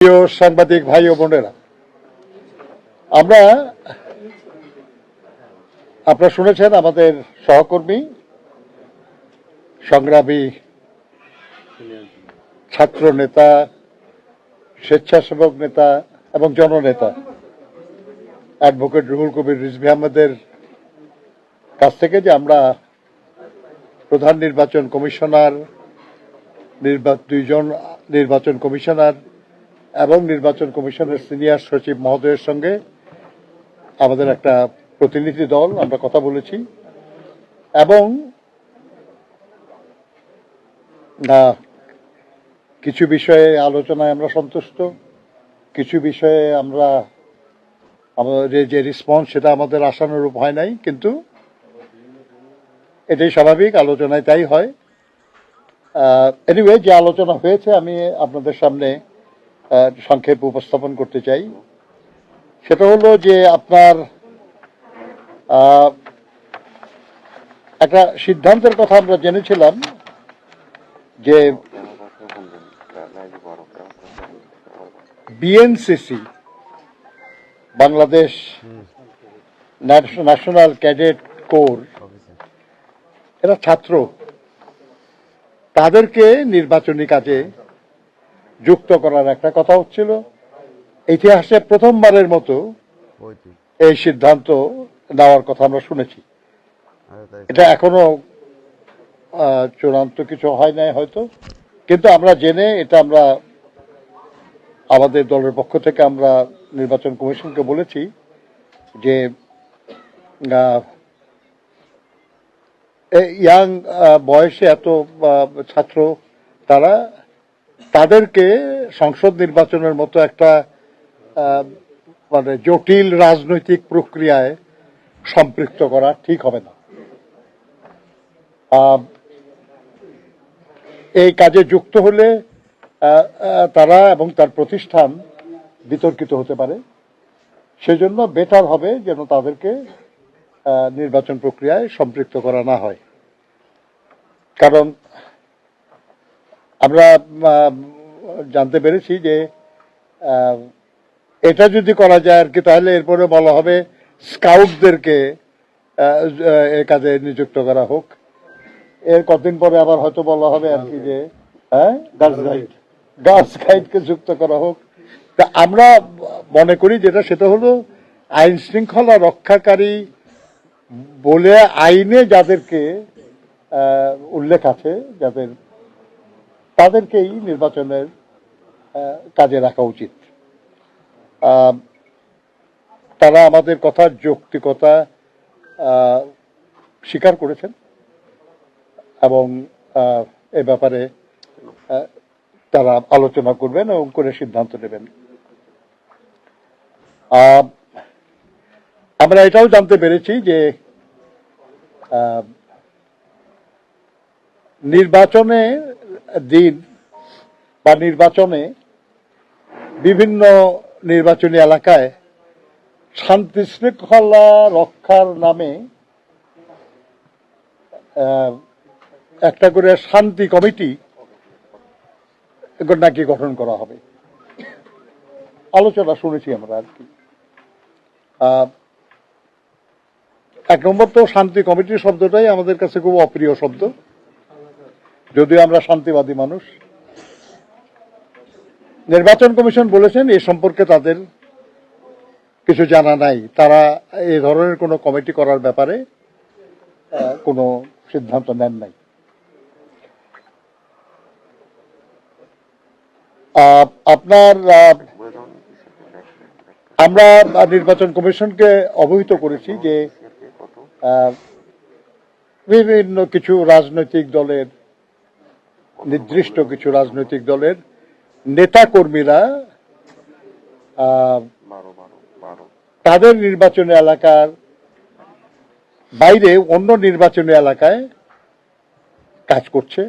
প্রিয় সাংবাদিক ভাই ও বোনেরা, আপনারা শুনেছেন আমাদের সহকর্মী, সংগ্রামী ছাত্র নেতা, স্বেচ্ছাসেবক নেতা এবং জননেতা অ্যাডভোকেট রুহুল কবির রিজভী আহমেদের কাছ থেকে যে আমরা প্রধান নির্বাচন কমিশনার, দুইজন নির্বাচন কমিশনার এবং নির্বাচন কমিশনের সিনিয়র সচিব মহোদয়ের সঙ্গে আমাদের একটা প্রতিনিধি দল আমরা কথা বলেছি এবং কিছু বিষয়ে আলোচনায় আমরা সন্তুষ্ট, কিছু বিষয়ে আমাদের যে রেসপন্স সেটা আমাদের আশানুরূপ হয় নাই, কিন্তু এটাই স্বাভাবিক, আলোচনায় তাই হয়। এনিওয়ে, যে আলোচনা হয়েছে আমি আপনাদের সামনে সংক্ষেপ উপস্থাপন করতে চাই। সেটা হলো যে আপনার একটা সিদ্ধান্তের কথা আমরা জেনেছিলাম যে BNCC, Bangladesh national cadet corps, এরা ছাত্র, তাদেরকে নির্বাচনী কাজে যুক্ত করার একটা কথা হচ্ছিল। ইতিহাসে প্রথমবারের মতো এই সিদ্ধান্ত নেওয়ার কথা আমরা শুনেছি। এটা এখনো চূড়ান্ত কিছু হয় নাই হয়তো, কিন্তু আমরা জেনে এটা আমরা আমাদের দলের পক্ষ থেকে আমরা নির্বাচন কমিশনকে বলেছি যে ইয়াং বয়সে এত ছাত্র, তাদেরকে সংসদ নির্বাচনের মতো একটা মানে জটিল রাজনৈতিক প্রক্রিয়ায় সম্পৃক্ত করা ঠিক হবে না। এই কাজে যুক্ত হলে তারা এবং তার প্রতিষ্ঠান বিতর্কিত হতে পারে। সেজন্য বেটার হবে যেন তাদেরকে নির্বাচন প্রক্রিয়ায় সম্পৃক্ত করা না হয়। কারণ আমরা জানতে পেরেছি যে এটা যদি করা যায় আর কি, তাহলে এরপরে বলা হবে স্কাউটদেরকে এ কাজে নিযুক্ত করা হোক। এর কতদিন পরে আবার হয়তো বলা হবে আর কি যে গার্লস গাইডকে যুক্ত করা হোক। তা আমরা মনে করি সেটা হলো আইন শৃঙ্খলা রক্ষাকারী বলে আইনে যাদেরকে উল্লেখ আছে, তাদেরকেই নির্বাচনের কাজে রাখা উচিত। তারা আমাদের কথার যৌক্তিকতা স্বীকার করেছেন এবং এ ব্যাপারে তারা আলোচনা করবেন এবং করে সিদ্ধান্ত নেবেন। আমরা এটাও জানতে পেরেছি যে নির্বাচনের দিন বা নির্বাচনে বিভিন্ন নির্বাচনী এলাকায় শান্তি শৃঙ্খলা রক্ষার নামে একটা করে শান্তি কমিটি নাকি গঠন করা হবে। আলোচনা শুনেছি আমরা আর কি। এক নম্বর তো শান্তি কমিটির শব্দটাই আমাদের কাছে খুব অপ্রিয় শব্দ, যদিও আমরা শান্তিবাদী মানুষ। নির্বাচন কমিশন বলেছেন এ সম্পর্কে তাদের কিছু জানা নাই, তারা এই ধরনের কোনো কমিটি করার ব্যাপারে কোনো সিদ্ধান্ত নেন নাই। আমরা নির্বাচন কমিশনকে অবহিত করেছি যে বিভিন্ন কিছু রাজনৈতিক দলের, নির্দিষ্ট কিছু রাজনৈতিক দলের নেতা কর্মীরা তাদের নির্বাচনী এলাকার বাইরে অন্য নির্বাচনী এলাকায় কাজ করছে।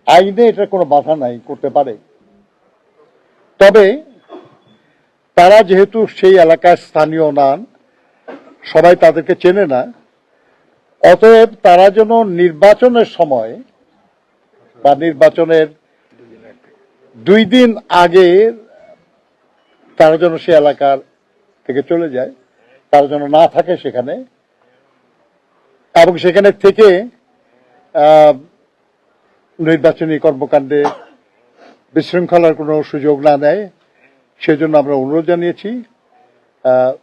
আইনে এটা কোনো বাধা নাই, করতে পারে। তবে তারা যেহেতু সেই এলাকার স্থানীয় নন, সবাই তাদেরকে চেনে না, অতএব তারা যেন নির্বাচনের সময় বা নির্বাচনের 2 দিন আগে তারা যেন সে এলাকার থেকে চলে যায়, তারা যেন না থাকে সেখানে, এবং সেখানে থেকে নির্বাচনী কর্মকাণ্ডে বিশৃঙ্খলার কোনো সুযোগ না নেয় সেজন্য আমরা অনুরোধ জানিয়েছি।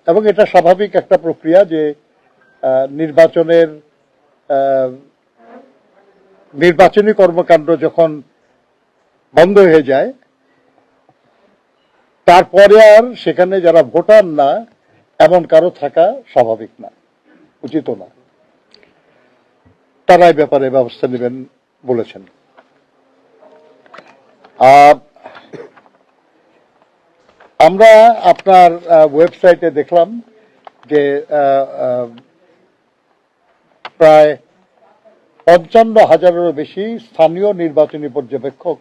এবং এটা স্বাভাবিক একটা প্রক্রিয়া যে নির্বাচনী কর্মকাণ্ড যখন বন্ধ হয়ে যায় তারপরে আর সেখানে যারা ভোটার না এমন কারো থাকা স্বাভাবিক না, উচিত না। তারা এই ব্যাপারে ব্যবস্থা নেবেন বলেছেন। আমরা আপনার ওয়েবসাইটে দেখলাম যে প্রায় 55,000-এরও বেশি স্থানীয় নির্বাচনী পর্যবেক্ষক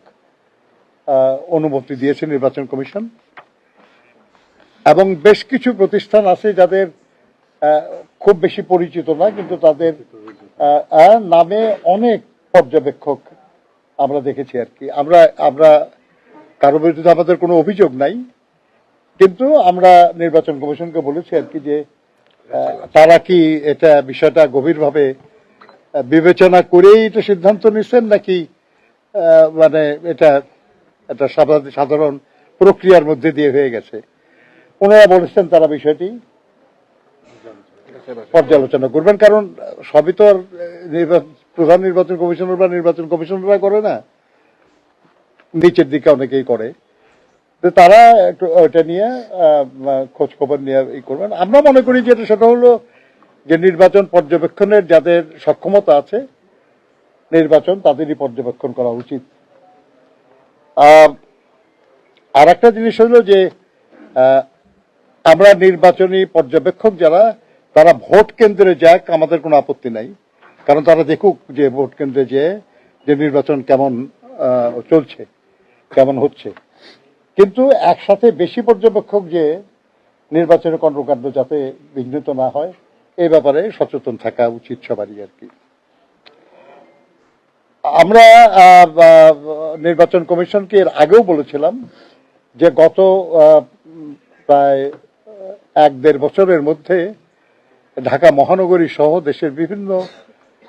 অনুমতি দিয়েছে নির্বাচন কমিশন, এবং বেশ কিছু প্রতিষ্ঠান আছে যাদের খুব বেশি পরিচিত না, কিন্তু তাদের নামে অনেক পর্যবেক্ষক আমরা দেখেছি আর কি। আমরা কারো বিরুদ্ধে আমাদের কোনো অভিযোগ নাই, কিন্তু আমরা নির্বাচন কমিশনকে বলেছি আর কি যে তারা কি এটা বিষয়টা গভীরভাবে বিবেচনা করেই এটা সিদ্ধান্ত নিচ্ছেন নাকি মানে এটা একটা সাধারণ প্রক্রিয়ার মধ্যে দিয়ে হয়ে গেছে। ওনারা বলেছেন তারা বিষয়টি পর্যালোচনা করবেন, কারণ সবই তো আর প্রধান নির্বাচন কমিশনার বা নির্বাচন কমিশনাররা করে না, নিচের দিকে অনেকেই করে। তারা একটু ওইটা নিয়ে খোঁজ খবর নিয়ে করবেন। আমরা মনে করি যে সেটা হলো যে নির্বাচন পর্যবেক্ষণের যাদের সক্ষমতা আছে নির্বাচন তাদেরই পর্যবেক্ষণ করা উচিত। আর একটা জিনিস হলো যে আমরা নির্বাচনী পর্যবেক্ষক যারা তারা ভোট কেন্দ্রে যাক, আমাদের কোনো আপত্তি নাই, কারণ তারা দেখুক যে ভোট কেন্দ্রে যে নির্বাচন কেমন চলছে, কেমন হচ্ছে। কিন্তু একসাথে বেশি পর্যবেক্ষক যে নির্বাচনের কর্মকাণ্ড যাতে বিঘ্নিত না হয় এই ব্যাপারে সচেতন থাকা উচিত সবারই আর কি। আমরা নির্বাচন কমিশনকে এর আগেও বলেছিলাম যে গত প্রায় 1-1.5 বছরের মধ্যে ঢাকা মহানগরী সহ দেশের বিভিন্ন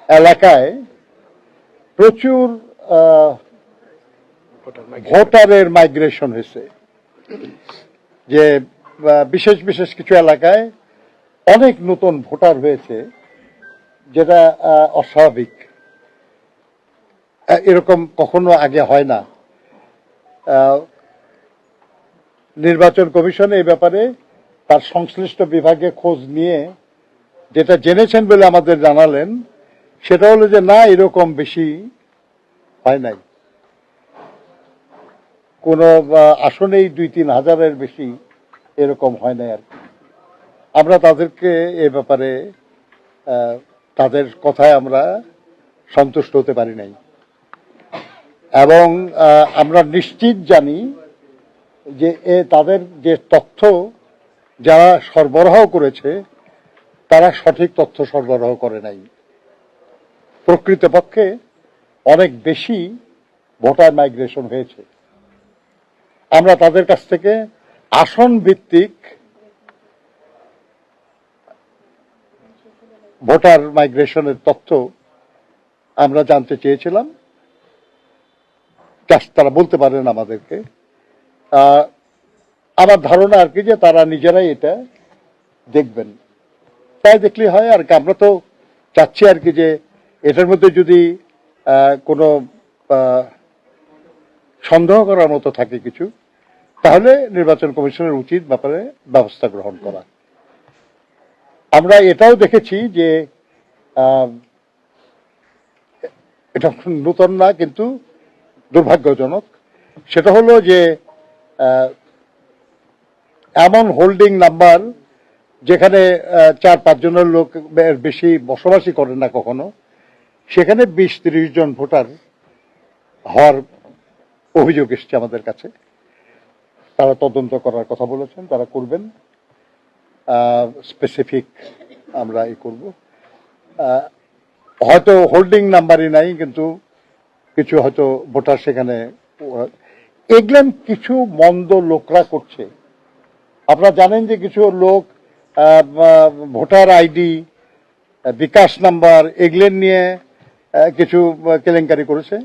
এলাকায় প্রচুর ভোটারের মাইগ্রেশন হয়েছে, যে বিশেষ বিশেষ কিছু এলাকায় অনেক নতুন ভোটার হয়েছে, যেটা অস্বাভাবিক, এরকম কখনো আগে হয় না। নির্বাচন কমিশন এই ব্যাপারে তার সংশ্লিষ্ট বিভাগে খোঁজ নিয়ে যেটা জেনেছেন বলে আমাদের জানালেন সেটা হলো যে না, এরকম বেশি হয় নাই, কোন আসনেই 2-3 হাজারের বেশি এরকম হয় নাই আর কি। আমরা তাদেরকে এ ব্যাপারে তাদের কথায় আমরা সন্তুষ্ট হতে পারি নাই, এবং আমরা নিশ্চিত জানি যে তাদের যে তথ্য যারা সরবরাহ করেছে তারা সঠিক তথ্য সরবরাহ করে নাই। প্রকৃতপক্ষে অনেক বেশি ভোটার মাইগ্রেশন হয়েছে। আমরা তাদের কাছ থেকে আসন ভিত্তিক ভোটার মাইগ্রেশনের তথ্য আমরা জানতে চেয়েছিলাম, তারা বলতে পারেন আমাদেরকে। আমার ধারণা আর কি যে তারা নিজেরাই এটা দেখবেন, তাই দেখলে হয় আর কি। আমরা তো চাচ্ছি আর কি যে এটার মধ্যে যদি কোনো সন্দেহ করার মতো থাকে কিছু, তাহলে নির্বাচন কমিশনের উচিত ব্যাপারে ব্যবস্থা গ্রহণ করা। আমরা এটাও দেখেছি যে এটা নতুন না কিন্তু দুর্ভাগ্যজনক, সেটা হলো যে এমন হোল্ডিং নাম্বার যেখানে 4-5 জনের লোক বেশি বসবাসই করেন না কখনো, সেখানে 20-30 জন ভোটার হওয়ার অভিযোগ এসছে আমাদের কাছে। তারা তদন্ত করার কথা বলেছেন, তারা করবেন, স্পেসিফিক আমরা করব। হয়তো হোল্ডিং নাম্বারই নাই, কিন্তু কিছু হয়তো ভোটার সেখানে, এগুলেন কিছু মন্দ লোকরা করছে। আপনারা জানেন যে কিছু লোক ভোটার আইডি, বিকাশ নাম্বার এগুলেন নিয়ে কিছু কেলেঙ্কারি করেছে।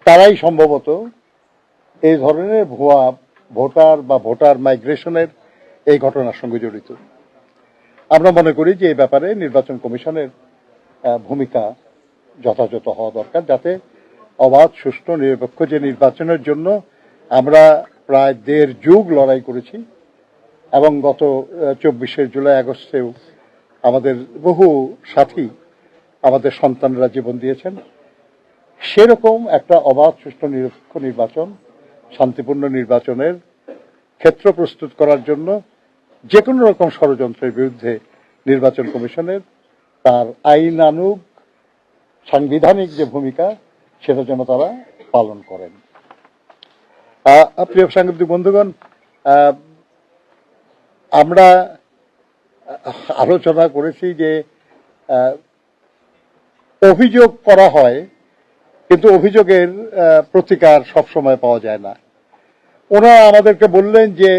তারাই সম্ভবত এই ধরনের ভুয়া ভোটার বা ভোটার মাইগ্রেশনের এই ঘটনার সঙ্গে জড়িত। আমরা মনে করি যে এই ব্যাপারে নির্বাচন কমিশনের ভূমিকা যথাযথ হওয়া দরকার, যাতে অবাধ, সুষ্ঠু, নিরপেক্ষ যে নির্বাচনের জন্য আমরা প্রায় 1.5 যুগ লড়াই করেছি এবং গত 24শে জুলাই আগস্টেও আমাদের বহু সাথী, আমাদের সন্তানরা জীবন দিয়েছেন, সেরকম একটা অবাধ, সুষ্ঠু, নিরপেক্ষ নির্বাচন, শান্তিপূর্ণ নির্বাচনের ক্ষেত্র প্রস্তুত করার জন্য যে কোনো রকম ষড়যন্ত্রের বিরুদ্ধে নির্বাচন কমিশনের তার আইনানুগ সাংবিধানিক যে ভূমিকা সেটা যেন তারা পালন করেন। প্রিয় সাংবাদিক বন্ধুগণ, আমরা আলোচনা করেছি যে অভিযোগ করা হয় কিন্তু অভিযোগের প্রতিকার সবসময় পাওয়া যায় না। ওনারা আমাদেরকে বললেন যে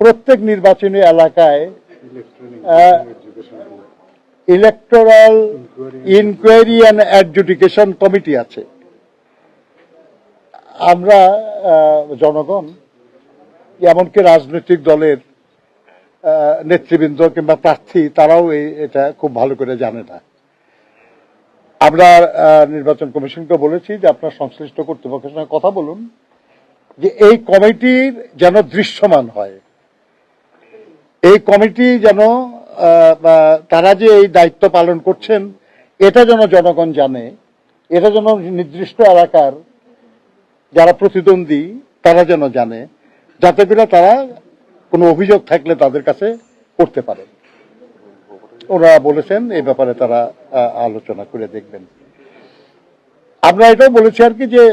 প্রত্যেক নির্বাচনী এলাকায় electoral enquiry and adjudication committee আছে। আমরা জনগণ, এমনকি রাজনৈতিক দলের নেতৃবৃন্দ কিংবা প্রার্থী, তারাও এটা খুব ভালো করে জানে না। আমরা নির্বাচন কমিশনকে বলেছি যে আপনার সংশ্লিষ্ট কর্তৃপক্ষের সঙ্গে কথা বলুন যে এই কমিটির যেন দৃশ্যমান হয়, এই কমিটি যেন তারা যে এই দায়িত্ব পালন করছেন এটা যেন জনগণ জানে, এটা যেন নির্দিষ্ট এলাকার যারা প্রতিদ্বন্দ্বী তারা যেন জানে, যাতে করে তারা কোনো অভিযোগ থাকলে তাদের কাছে করতে পারে। ওরা বলেছেন এই ব্যাপারে তারা আলোচনা করে দেখবেন। আমরা এটাও বলেছি আর কি যে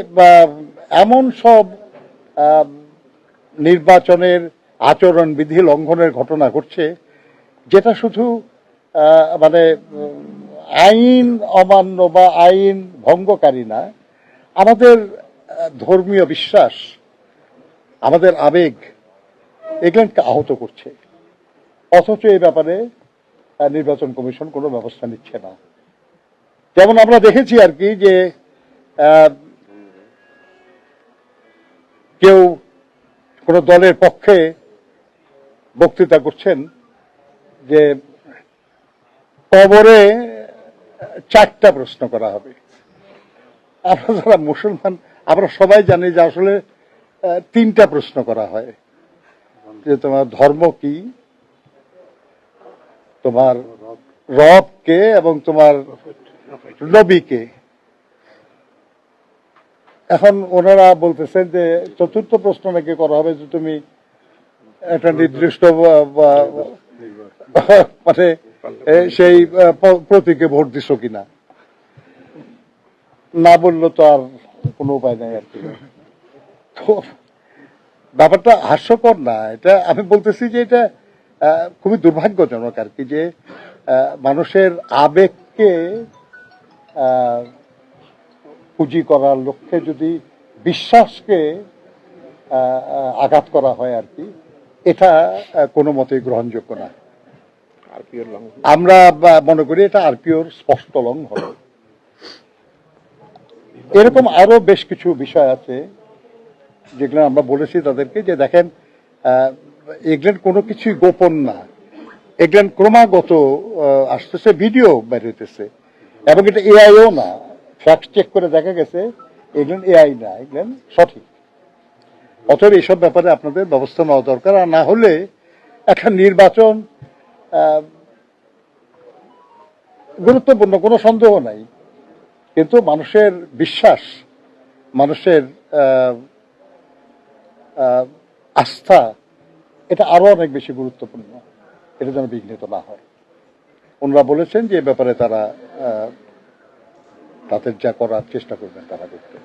এমন সব নির্বাচনের আচরণবিধি লঙ্ঘনের ঘটনা ঘটছে যেটা শুধু মানে আইন অমান্য বা আইন ভঙ্গকারী না, আমাদের ধর্মীয় বিশ্বাস, আমাদের আবেগ এগুলোকে আহত করছে। অথচ এই ব্যাপারে নির্বাচন কমিশন কোনো ব্যবস্থা নিচ্ছে না। যেমন আমরা দেখেছি আর কি যে কেউ কোন দলের পক্ষে বক্তৃতা করছেন যে কবরে 4টা প্রশ্ন করা হবে। আমরা যারা মুসলমান আমরা সবাই জানি যে আসলে 3টা প্রশ্ন করা হয়, যে তোমার ধর্ম কি, তোমার রব কে এবং তোমার নবী কে। এখন ওনারা বলতেছেন যে 4র্থ প্রশ্ন নাকি করা হবে যে তুমি একটা নির্দিষ্ট মানে সেই প্রতীকে ভোট দিছ কিনা। না বললো তো আর কোনো উপায় নাই আর কি। তো ব্যাপারটা হাস্যকর না, এটা আমি বলতেছি যে এটা খুবই দুর্ভাগ্যজনক আর কি, যে মানুষের আবেগকে পুঁজি করার লক্ষ্যে যদি বিশ্বাসকে আঘাত করা হয় আর কি, এটা কোনো মতেই গ্রহণযোগ্য না। আমরা মনে করি এটা আরপিওর স্পষ্ট লঙ্ঘন। এরকম আরো বেশ কিছু বিষয় আছে যেগুলো আমরা বলেছি তাদেরকে যে দেখেন এগুলো কোনো কিছুই গোপন না, এগুলো ক্রমাগত আসতেছে, ভিডিও বের হইতেছে এবং এটা এআইও না, ফ্যাক্ট চেক করে দেখা গেছে এগুলো এআই না, এগুলো সঠিক। অতএব এইসব ব্যাপারে আপনাদের ব্যবস্থা নেওয়া দরকার। আর না হলে একটা নির্বাচন গুরুত্বপূর্ণ, কোনো সন্দেহ নাই, কিন্তু মানুষের বিশ্বাস, মানুষের আস্থা, এটা আরো অনেক বেশি গুরুত্বপূর্ণ, এটা যেন বিঘ্নিত না হয়। ওনারা বলেছেন যে এ ব্যাপারে তারা তাদের যা করার চেষ্টা করবেন তারা করতে।